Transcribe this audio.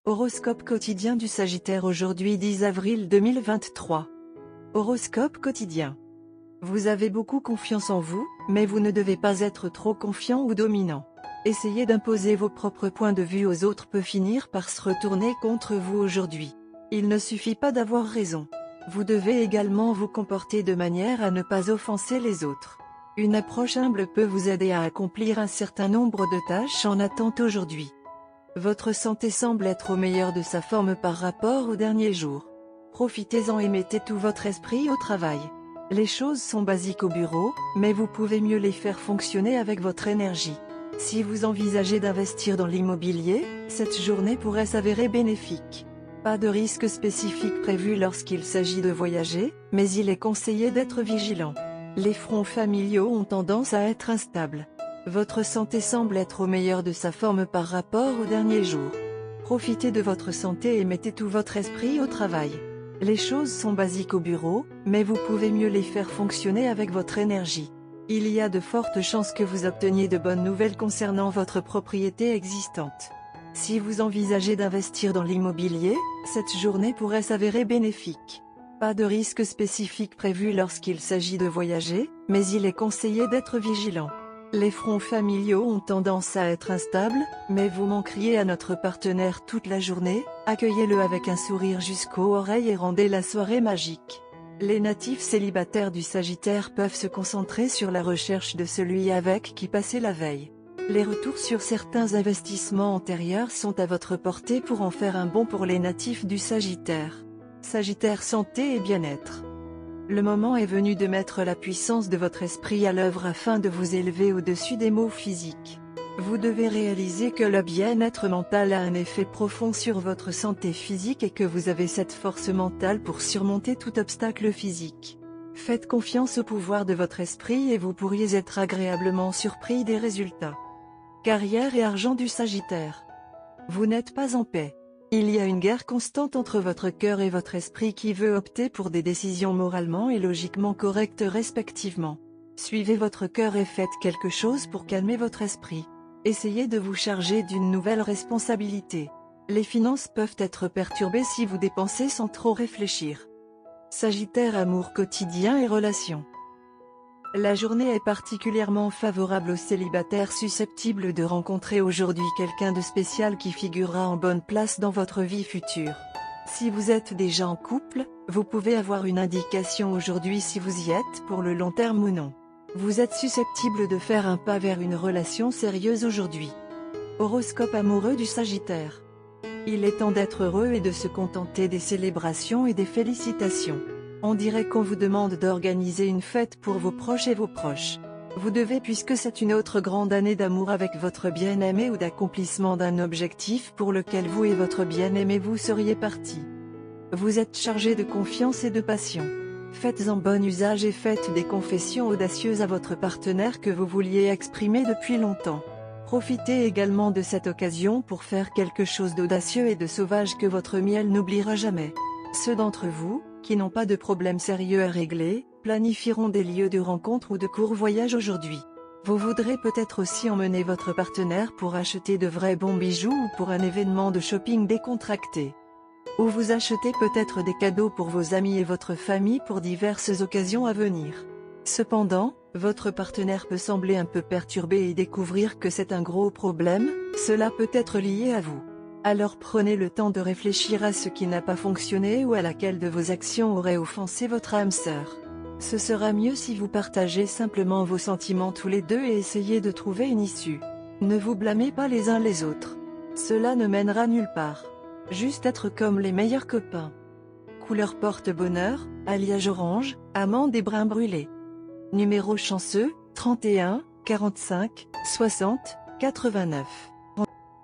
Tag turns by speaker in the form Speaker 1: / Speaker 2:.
Speaker 1: Horoscope quotidien du Sagittaire aujourd'hui 10 avril 2023. Horoscope quotidien. Vous avez beaucoup confiance en vous, mais vous ne devez pas être trop confiant ou dominant. Essayer d'imposer vos propres points de vue aux autres peut finir par se retourner contre vous aujourd'hui. Il ne suffit pas d'avoir raison. Vous devez également vous comporter de manière à ne pas offenser les autres. Une approche humble peut vous aider à accomplir un certain nombre de tâches en attente aujourd'hui. Votre santé semble être au meilleur de sa forme par rapport aux derniers jours. Profitez-en et mettez tout votre esprit au travail. Les choses sont basiques au bureau, mais vous pouvez mieux les faire fonctionner avec votre énergie. Si vous envisagez d'investir dans l'immobilier, cette journée pourrait s'avérer bénéfique. Pas de risque spécifique prévu lorsqu'il s'agit de voyager, mais il est conseillé d'être vigilant. Les fronts familiaux ont tendance à être instables. Votre santé semble être au meilleur de sa forme par rapport aux derniers jours. Profitez de votre santé et mettez tout votre esprit au travail. Les choses sont basiques au bureau, mais vous pouvez mieux les faire fonctionner avec votre énergie. Il y a de fortes chances que vous obteniez de bonnes nouvelles concernant votre propriété existante. Si vous envisagez d'investir dans l'immobilier, cette journée pourrait s'avérer bénéfique. Pas de risque spécifique prévu lorsqu'il s'agit de voyager, mais il est conseillé d'être vigilant. Les fronts familiaux ont tendance à être instables, mais vous manqueriez à notre partenaire toute la journée, accueillez-le avec un sourire jusqu'aux oreilles et rendez la soirée magique. Les natifs célibataires du Sagittaire peuvent se concentrer sur la recherche de celui avec qui passer la veille. Les retours sur certains investissements antérieurs sont à votre portée pour en faire un bon pour les natifs du Sagittaire. Sagittaire santé et bien-être. Le moment est venu de mettre la puissance de votre esprit à l'œuvre afin de vous élever au-dessus des maux physiques. Vous devez réaliser que le bien-être mental a un effet profond sur votre santé physique et que vous avez cette force mentale pour surmonter tout obstacle physique. Faites confiance au pouvoir de votre esprit et vous pourriez être agréablement surpris des résultats. Carrière et argent du Sagittaire. Vous n'êtes pas en paix. Il y a une guerre constante entre votre cœur et votre esprit qui veut opter pour des décisions moralement et logiquement correctes respectivement. Suivez votre cœur et faites quelque chose pour calmer votre esprit. Essayez de vous charger d'une nouvelle responsabilité. Les finances peuvent être perturbées si vous dépensez sans trop réfléchir. Sagittaire amour quotidien et relations. La journée est particulièrement favorable aux célibataires susceptibles de rencontrer aujourd'hui quelqu'un de spécial qui figurera en bonne place dans votre vie future. Si vous êtes déjà en couple, vous pouvez avoir une indication aujourd'hui si vous y êtes pour le long terme ou non. Vous êtes susceptible de faire un pas vers une relation sérieuse aujourd'hui. Horoscope amoureux du Sagittaire. Il est temps d'être heureux et de se contenter des célébrations et des félicitations. On dirait qu'on vous demande d'organiser une fête pour vos proches et vos proches. Vous devez puisque c'est une autre grande année d'amour avec votre bien-aimé ou d'accomplissement d'un objectif pour lequel vous et votre bien-aimé vous seriez partis. Vous êtes chargé de confiance et de passion. Faites-en bon usage et faites des confessions audacieuses à votre partenaire que vous vouliez exprimer depuis longtemps. Profitez également de cette occasion pour faire quelque chose d'audacieux et de sauvage que votre miel n'oubliera jamais. Ceux d'entre vous, qui n'ont pas de problème sérieux à régler, planifieront des lieux de rencontre ou de courts voyages aujourd'hui. Vous voudrez peut-être aussi emmener votre partenaire pour acheter de vrais bons bijoux ou pour un événement de shopping décontracté. Ou vous achetez peut-être des cadeaux pour vos amis et votre famille pour diverses occasions à venir. Cependant, votre partenaire peut sembler un peu perturbé et découvrir que c'est un gros problème, cela peut être lié à vous. Alors prenez le temps de réfléchir à ce qui n'a pas fonctionné ou à laquelle de vos actions aurait offensé votre âme sœur. Ce sera mieux si vous partagez simplement vos sentiments tous les deux et essayez de trouver une issue. Ne vous blâmez pas les uns les autres. Cela ne mènera nulle part. Juste être comme les meilleurs copains. Couleur porte-bonheur, alliage orange, amande et brun brûlé. Numéro chanceux, 31, 45, 60, 89.